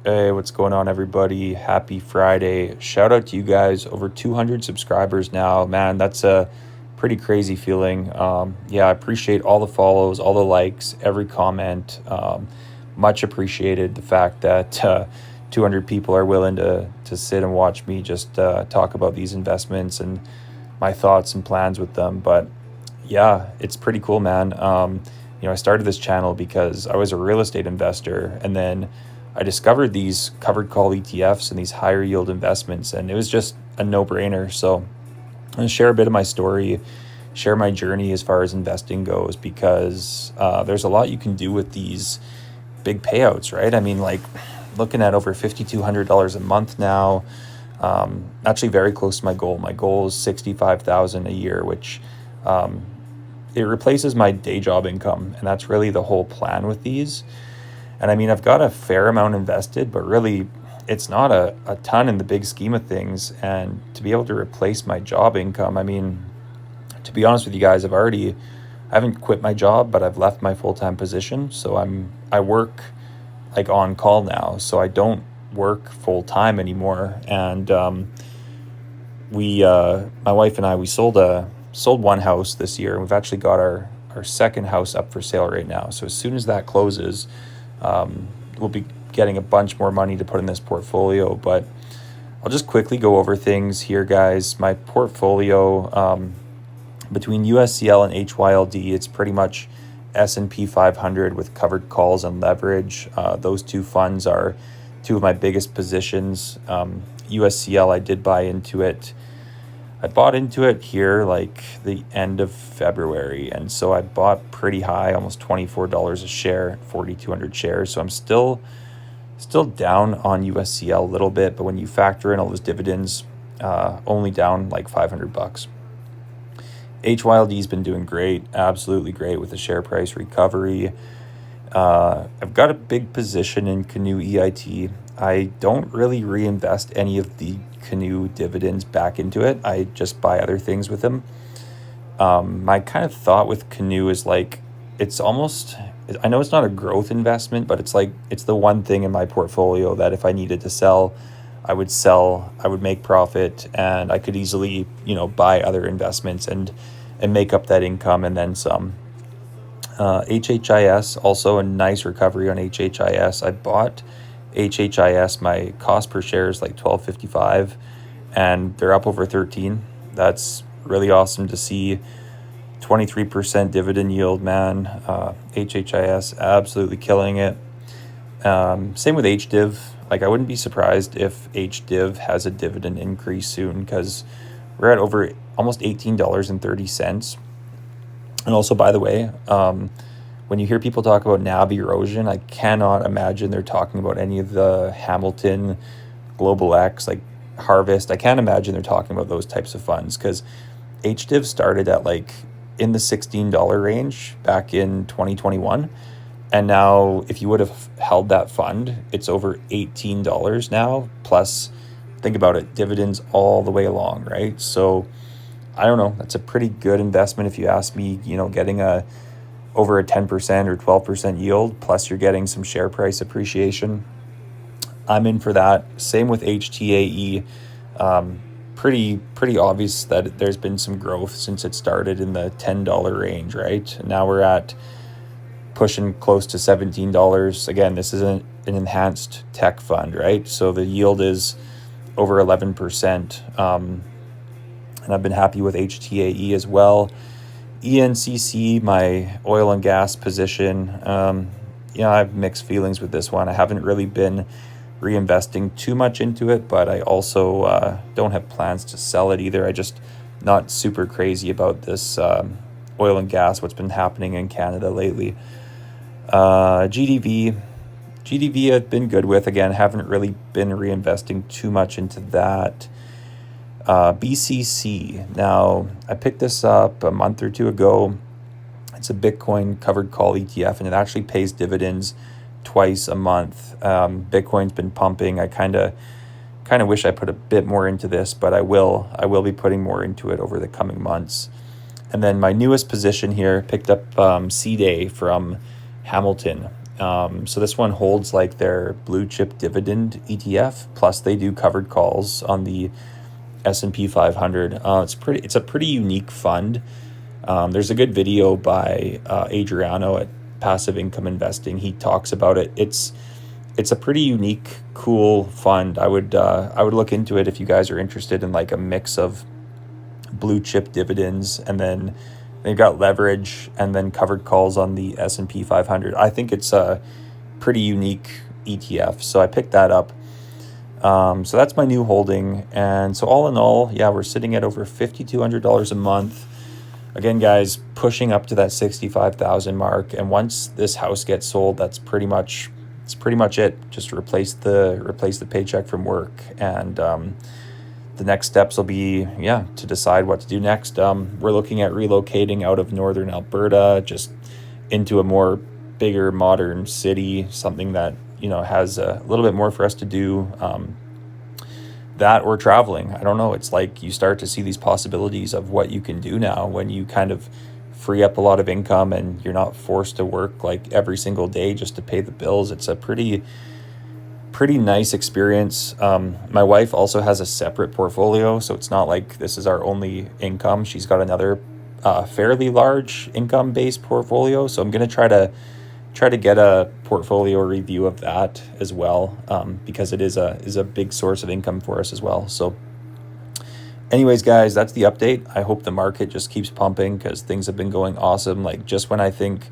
Hey, what's going on, everybody? Happy Friday. Shout out to you guys. Over 200 subscribers now. Man, that's a pretty crazy feeling. Yeah, I appreciate all the follows, all the likes, every comment. Much appreciated the fact that 200 people are willing to sit and watch me just talk about these investments and my thoughts and plans with them. But yeah, it's pretty cool, man. I started this channel because I was a real estate investor, and then I discovered these covered call ETFs and these higher yield investments, and it was just a no-brainer. So I'm going to share a bit of my story, share my journey as far as investing goes, because there's a lot you can do with these big payouts, right? I mean, like looking at over $5,200 a month now, actually very close to my goal. My goal is $65,000 a year, which it replaces my day job income, and that's really the whole plan with these. And I mean, I've got a fair amount invested, but really it's not a ton in the big scheme of things. And to be able to replace my job income, I mean, to be honest with you guys, I haven't quit my job, but I've left my full-time position. So I work like on call now. So I don't work full-time anymore. And my wife and I, we sold one house this year, and we've actually got our second house up for sale right now. So as soon as that closes, we'll be getting a bunch more money to put in this portfolio. But I'll just quickly go over things here, guys. My portfolio, between USCL and HYLD, it's pretty much S&P 500 with covered calls and leverage. Those two funds are two of my biggest positions. USCL, I did buy into it. I bought into it here like the end of February, and so I bought pretty high, almost $24 a share, 4,200 shares. So I'm still down on USCL a little bit, but when you factor in all those dividends, only down like $500. HYLD's been doing great, absolutely great with the share price recovery. I've got a big position in Canoe EIT. I don't really reinvest any of the Canoe dividends back into it. I just buy other things with them. My kind of thought with Canoe is like, I know it's not a growth investment, but it's the one thing in my portfolio that if I needed to sell, I would make profit, and I could easily, buy other investments and make up that income and then some. HHIS, also a nice recovery on HHIS. I bought HHIS, my cost per share is like $12.55, and they're up over 13. That's really awesome to see. 23% dividend yield, man. HHIS absolutely killing it. Same with HDIV. Like, I wouldn't be surprised if HDIV has a dividend increase soon, because we're at over almost $18.30. And also, by the way, when you hear people talk about NAV erosion, I cannot imagine they're talking about any of the Hamilton, Global X, like Harvest. I can't imagine they're talking about those types of funds, because HDIV started at like in the $16 range back in 2021. And now if you would have held that fund, it's over $18 now. Plus, think about it, dividends all the way along, right? So I don't know. That's a pretty good investment if you ask me, getting over a 10% or 12% yield, plus you're getting some share price appreciation. I'm in for that. Same with HTAE. Pretty obvious that there's been some growth since it started in the $10 range, right? And now we're at pushing close to $17. Again, this is an enhanced tech fund, right? So the yield is over 11%. And I've been happy with HTAE as well. ENCC, my oil and gas position, I have mixed feelings with this one. I haven't really been reinvesting too much into it, but I also don't have plans to sell it either. I just not super crazy about this oil and gas, what's been happening in Canada lately. GDV I've been good with. Again, haven't really been reinvesting too much into that. BCC. Now, I picked this up a month or two ago. It's a Bitcoin covered call ETF, and it actually pays dividends twice a month. Bitcoin's been pumping. I kind of wish I put a bit more into this, but I will be putting more into it over the coming months. And then my newest position here, picked up CDAY from Hamilton. So this one holds like their blue chip dividend ETF, plus they do covered calls on the S&P 500. It's a pretty unique fund. There's a good video by Adriano at Passive Income Investing. He talks about it. It's a pretty unique, cool fund. I would look into it if you guys are interested in like a mix of blue chip dividends, and then they've got leverage and then covered calls on the S&P 500. I think it's a pretty unique ETF, so I picked that up. So that's my new holding, and so all in all, yeah, we're sitting at over $5,200 a month. Again, guys, pushing up to that 65,000 mark, and once this house gets sold, that's pretty much it. Just replace the paycheck from work, and the next steps will be to decide what to do next. We're looking at relocating out of northern Alberta, just into a more bigger modern city, something that has a little bit more for us to do. That or traveling. I don't know. It's like you start to see these possibilities of what you can do now when you kind of free up a lot of income and you're not forced to work like every single day just to pay the bills. It's a pretty nice experience. My wife also has a separate portfolio, so it's not like this is our only income. She's got another fairly large income-based portfolio, so I'm going to try to get a portfolio review of that as well, because it is a big source of income for us as well. So anyways, guys, that's the update. I hope the market just keeps pumping, because things have been going awesome. Like, just when I think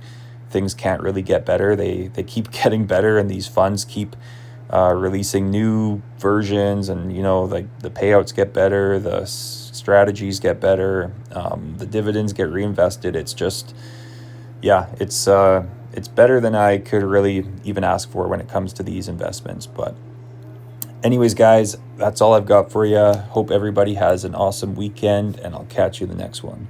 things can't really get better, they keep getting better, and these funds keep releasing new versions, and like the payouts get better, the strategies get better, the dividends get reinvested. It's just, it's better than I could really even ask for when it comes to these investments. But anyways, guys, that's all I've got for you. Hope everybody has an awesome weekend, and I'll catch you in the next one.